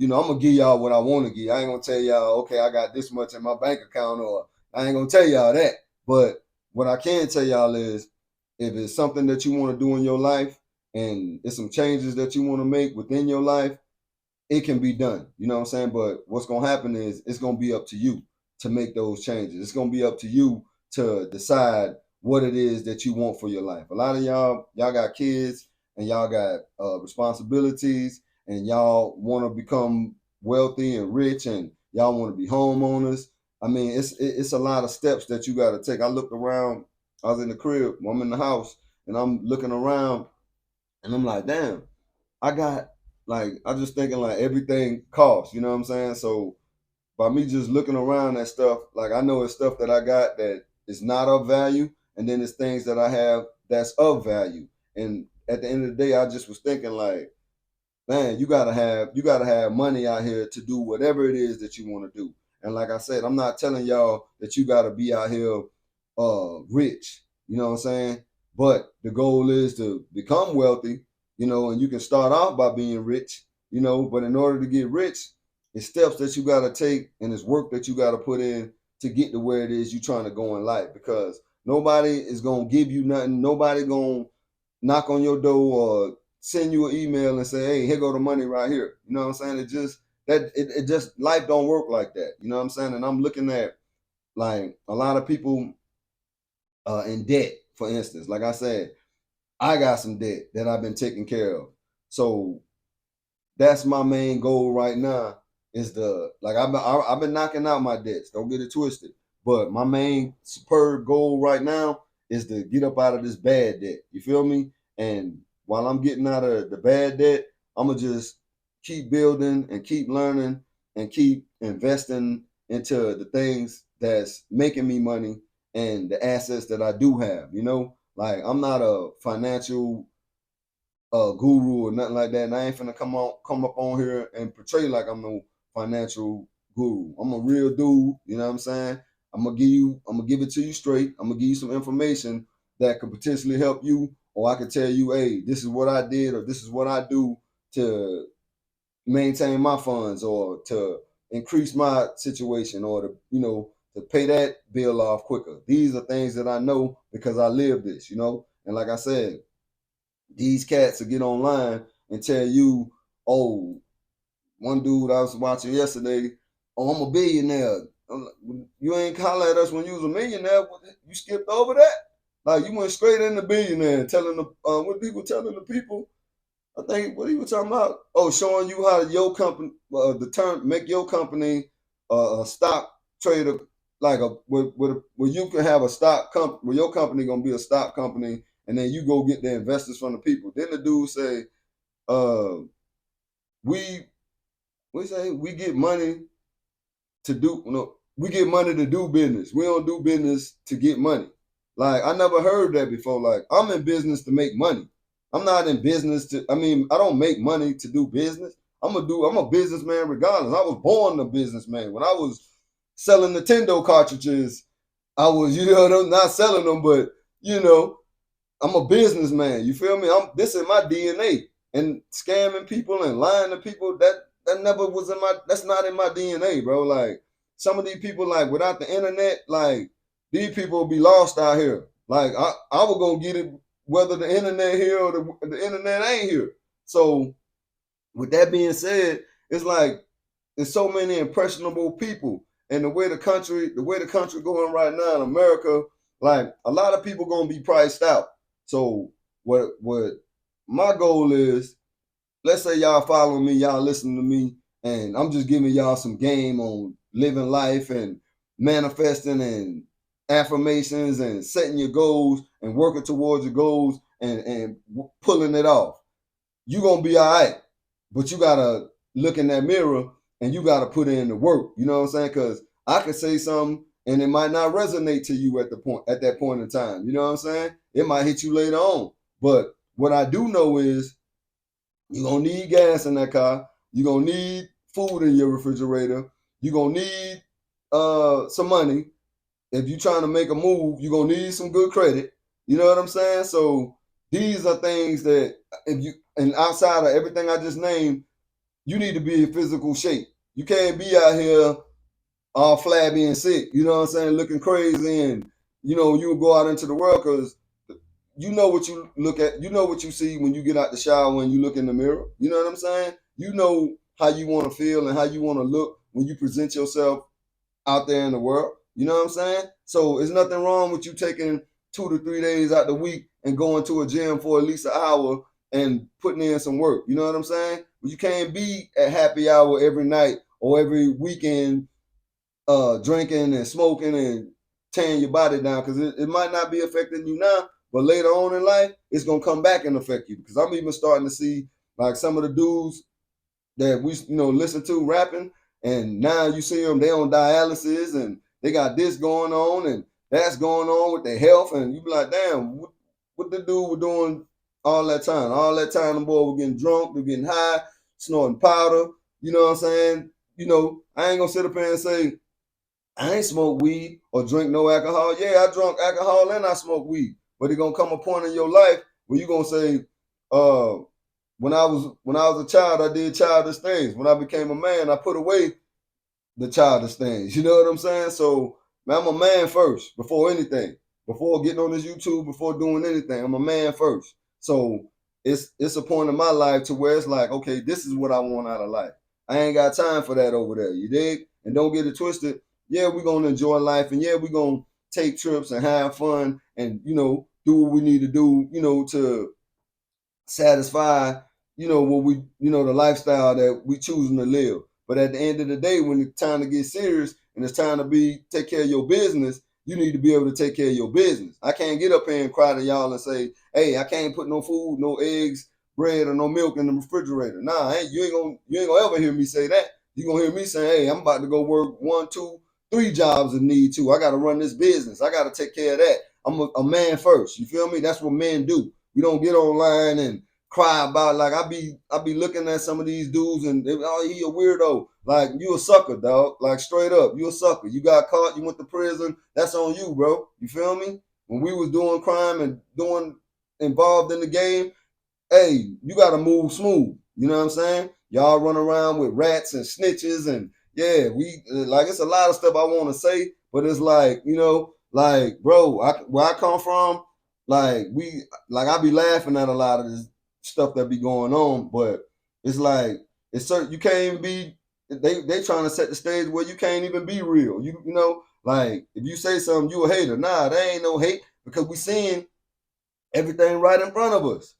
I'm gonna give y'all what I want to give. I ain't gonna tell y'all, okay, I got this much in my bank account, or I ain't gonna tell y'all that. But what I can tell y'all is, if it's something that you want to do in your life, and it's some changes that you want to make within your life, it can be done. You know what I'm saying? But what's gonna happen is, it's gonna be up to you to make those changes. It's gonna be up to you to decide what it is that you want for your life. A lot of y'all got kids, and y'all got responsibilities, and y'all want to become wealthy and rich, and y'all want to be homeowners. I mean, it's a lot of steps that you got to take. I looked around. I was in the crib. I'm in the house, and I'm looking around, and I'm like, damn. I got, like, I just thinking like everything costs, you know what I'm saying? So by me just looking around at stuff, like, I know it's stuff that I got that is not of value, and then it's things that I have that's of value. And at the end of the day, I just was thinking like, man, you gotta have money out here to do whatever it is that you want to do. And like I said, I'm not telling y'all that you gotta be out here rich, you know what I'm saying? But the goal is to become wealthy, and you can start off by being rich, but in order to get rich, it's steps that you gotta take, and it's work that you gotta put in to get to where it is you're trying to go in life, because nobody is gonna give you nothing, nobody gonna knock on your door or send you an email and say, "Hey, here go the money right here." You know what I'm saying? It just, life don't work like that. You know what I'm saying? And I'm looking at, like, a lot of people in debt, for instance. Like I said, I got some debt that I've been taking care of. So that's my main goal right now, is the, like, I've been knocking out my debts. Don't get it twisted. But my main superb goal right now is to get up out of this bad debt. You feel me? And while I'm getting out of the bad debt, I'm gonna just keep building and keep learning and keep investing into the things that's making me money, and the assets that I do have. Like, I'm not a financial guru or nothing like that. And I ain't finna come up on here and portray like I'm no financial guru. I'm a real dude, you know what I'm saying? I'm gonna give it to you straight. I'm gonna give you some information that could potentially help you, or I could tell you, hey, this is what I did, or this is what I do to maintain my funds, or to increase my situation, or to pay that bill off quicker. These are things that I know because I live this, and like I said, these cats will get online and tell you, oh, one dude I was watching yesterday, oh, I'm a billionaire. I'm like, you ain't holler at us when you was a millionaire. You skipped over that. Like, you went straight into billionaire, telling what people telling the people. I think what he was talking about. Oh, showing you how your company, the term, make your company a stock trader, like where you can have a stock company, where your company gonna be a stock company, and then you go get the investors from the people. Then the dude say, uh, we we say we get money to do, we get money to do business. We don't do business to get money. Like, I never heard that before. Like, I'm in business to make money. I'm not in business to, I mean, I don't make money to do business. I'm a businessman regardless. I was born a businessman. When I was selling Nintendo cartridges, I was, not selling them, but you know, I'm a businessman. You feel me? This is my DNA. And scamming people and lying to people, that never was in my, that's not in my DNA, bro. Like, some of these people, like, without the internet, like, these people will be lost out here. Like, I was gonna get it whether the internet here or the internet ain't here. So with that being said, it's like, there's so many impressionable people, and the way the country going right now in America, like, a lot of people gonna be priced out. So what my goal is, let's say y'all follow me, y'all listen to me, and I'm just giving y'all some game on living life and manifesting and affirmations and setting your goals and working towards your goals and pulling it off. You gonna be all right, but you gotta look in that mirror and you gotta put in the work. You know what I'm saying? Because I could say something and it might not resonate to you at that point in time. You know what I'm saying? It might hit you later on. But what I do know is, you're gonna need gas in that car. You're gonna need food in your refrigerator. You're gonna need some money. If you're trying to make a move, you're gonna need some good credit. You know what I'm saying? So these are things that, if you, and outside of everything I just named, you need to be in physical shape. You can't be out here all flabby and sick, you know what I'm saying, looking crazy, and you go out into the world because you know what you look at, you know what you see when you get out the shower, when you look in the mirror. You know what I'm saying? You know how you want to feel and how you want to look when you present yourself out there in the world. You know what I'm saying? So there's nothing wrong with you taking 2 to 3 days out the week and going to a gym for at least an hour and putting in some work. You know what I'm saying? But you can't be at happy hour every night or every weekend drinking and smoking and tearing your body down, because it might not be affecting you now, but later on in life, it's gonna come back and affect you. Because I'm even starting to see like some of the dudes that we listen to rapping, and now you see them, they on dialysis and they got this going on and that's going on with their health, and you be like, damn, what the dude was doing all that time? All that time, the boy was getting drunk, they're getting high, snorting powder. You know what I'm saying? I ain't gonna sit up here and say I ain't smoke weed or drink no alcohol. Yeah, I drunk alcohol and I smoke weed. But it's gonna come a point in your life where you're gonna say, uh, when I was a child, I did childish things. When I became a man, I put away the childish things. You know what I'm saying? So man, I'm a man first before anything. Before getting on this YouTube, before doing anything, I'm a man first. So it's a point in my life to where it's like, okay, this is what I want out of life. I ain't got time for that over there. You dig? And don't get it twisted. Yeah, we're gonna enjoy life, and yeah, we're gonna take trips and have fun, and do what we need to do, to satisfy, what we, the lifestyle that we choosing to live. But at the end of the day, when it's time to get serious and it's time to take care of your business, you need to be able to take care of your business. I can't get up here and cry to y'all and say, hey, I can't put no food, no eggs, bread, or no milk in the refrigerator. Nah, you ain't gonna ever hear me say that. You're gonna hear me say, hey, I'm about to go work 1, 2, 3 jobs if need to. I gotta run this business. I gotta take care of that. I'm a man first. You feel me? That's what men do. We don't get online and cry about, like, I be looking at some of these dudes and oh, he a weirdo. Like, you a sucker, dog. Like, straight up, you a sucker. You got caught, you went to prison. That's on you, bro. You feel me? When we was doing crime and doing involved in the game, hey, you gotta move smooth. You know what I'm saying? Y'all run around with rats and snitches, and yeah, we like, it's a lot of stuff I want to say, but it's like, like, bro, where I come from, like, I be laughing at a lot of this stuff that be going on, but it's like, it's certain, you can't even be. They trying to set the stage where you can't even be real. Like, if you say something, you a hater. Nah, there ain't no hate, because we seeing everything right in front of us.